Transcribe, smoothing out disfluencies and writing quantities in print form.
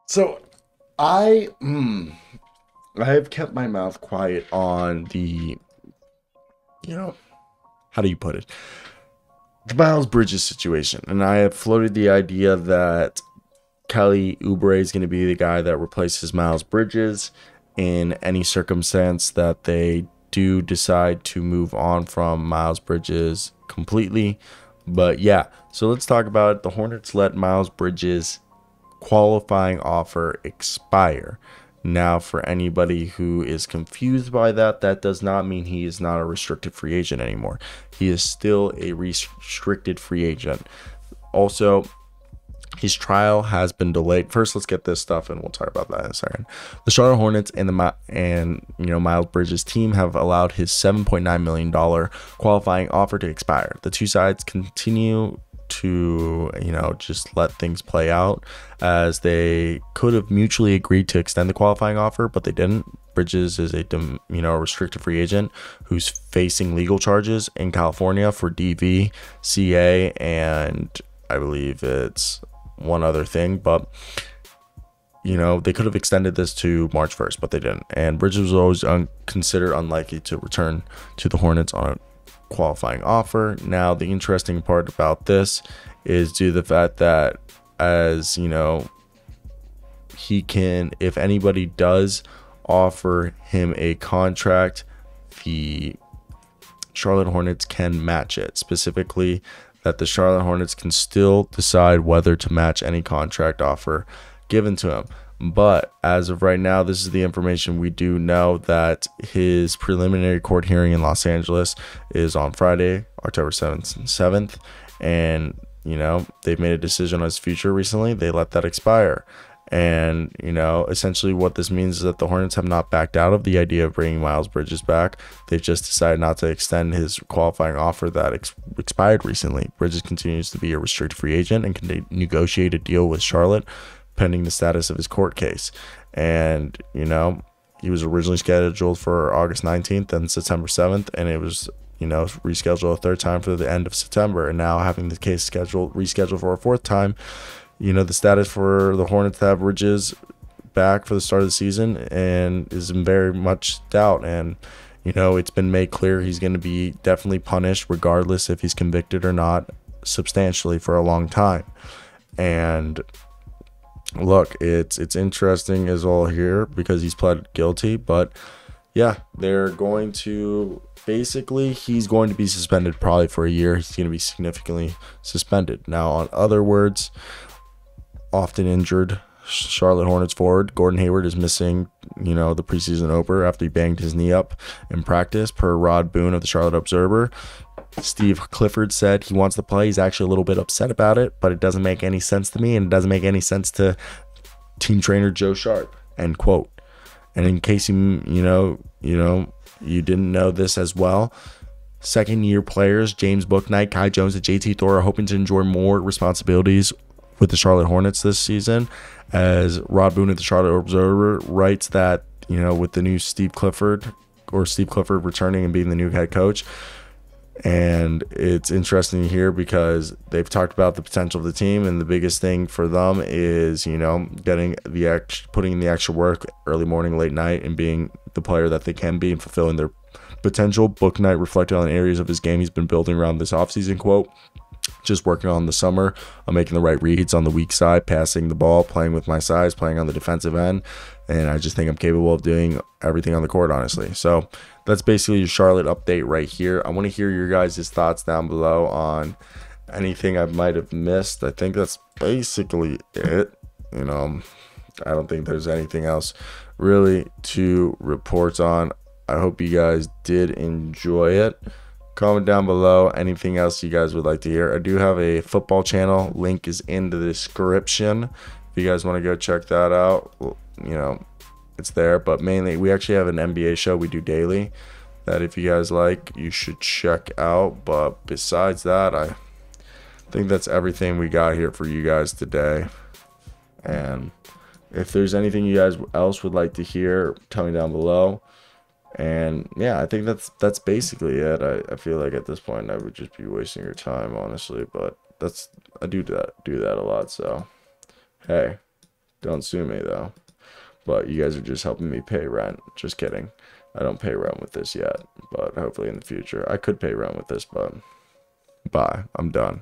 So I I have kept my mouth quiet on you know, how do you put it? The Miles Bridges situation. And I have floated the idea that Kelly Oubre is going to be the guy that replaces Miles Bridges in any circumstance that they do decide to move on from Miles Bridges completely. But yeah, so let's talk about it. The Hornets let Miles Bridges qualifying offer expire. Now, for anybody who is confused by that, that does not mean he is not a restricted free agent anymore. He is still a restricted free agent. Also, his trial has been delayed. First, let's get this stuff, and we'll talk about that in a second. The Charlotte Hornets and Miles Bridges team have allowed his $7.9 million qualifying offer to expire. The two sides continue to just let things play out, as they could have mutually agreed to extend the qualifying offer, but they didn't. Bridges is a restricted free agent who's facing legal charges in California for DV, CA, and I believe it's one other thing, but they could have extended this to March 1st, but they didn't. And Bridges was always considered unlikely to return to the Hornets on a qualifying offer. Now, the interesting part about this is due to the fact that, as he can, if anybody does offer him a contract, the Charlotte Hornets can match it. Specifically, that the Charlotte Hornets can still decide whether to match any contract offer given to him. But as of right now, this is the information we do know, that his preliminary court hearing in Los Angeles is on Friday, October 7th. And, they've made a decision on his future recently. They let that expire. And, essentially what this means is that the Hornets have not backed out of the idea of bringing Miles Bridges back. They've just decided not to extend his qualifying offer that expired recently. Bridges continues to be a restricted free agent and can negotiate a deal with Charlotte pending the status of his court case. And, he was originally scheduled for August 19th and September 7th, and it was rescheduled a third time for the end of September. And now having the case rescheduled for a fourth time, the status for the Hornets to have Bridges back for the start of the season and is in very much doubt. And, it's been made clear he's going to be definitely punished regardless if he's convicted or not, substantially, for a long time. And look, it's interesting as all here because he's pled guilty, but yeah, they're going to basically, he's going to be suspended probably for a year. He's going to be significantly suspended. Now, on other words, often injured Charlotte Hornets forward Gordon Hayward is missing, the preseason opener after he banged his knee up in practice, per Rod Boone of the Charlotte Observer. Steve Clifford said he wants to play. He's actually a little bit upset about it, but it doesn't make any sense to me, and it doesn't make any sense to team trainer Joe Sharp, end quote. And in case you didn't know this as well, second-year players James Bouknight, Kai Jones, and JT Thor are hoping to enjoy more responsibilities with the Charlotte Hornets this season, as Rod Boone of the Charlotte Observer writes that, with the new Steve Clifford returning and being the new head coach. And it's interesting to hear because they've talked about the potential of the team, and the biggest thing for them is, putting in the extra work early morning, late night, and being the player that they can be and fulfilling their potential. Bouknight reflected on areas of his game he's been building around this offseason, quote, just working on the summer, I'm making the right reads on the weak side, passing the ball, playing with my size, playing on the defensive end, and I just think I'm capable of doing everything on the court, honestly. So that's basically your Charlotte update right here. I want to hear your guys' thoughts down below on anything I might have missed. I think that's basically it. I don't think there's anything else really to report on. I hope you guys did enjoy it. Comment down below anything else you guys would like to hear. I do have a football channel. Link is in the description. If you guys want to go check that out, it's there. But mainly, we actually have an NBA show we do daily that if you guys like, you should check out. But besides that, I think that's everything we got here for you guys today. And if there's anything you guys else would like to hear, tell me down below. And yeah, I think that's basically it. I feel like at this point I would just be wasting your time, honestly, but I do that a lot. So hey, Don't sue me, though. But you guys are just helping me pay rent. Just kidding. I don't pay rent with this yet, but hopefully in the future. I could pay rent with this, but bye. I'm done.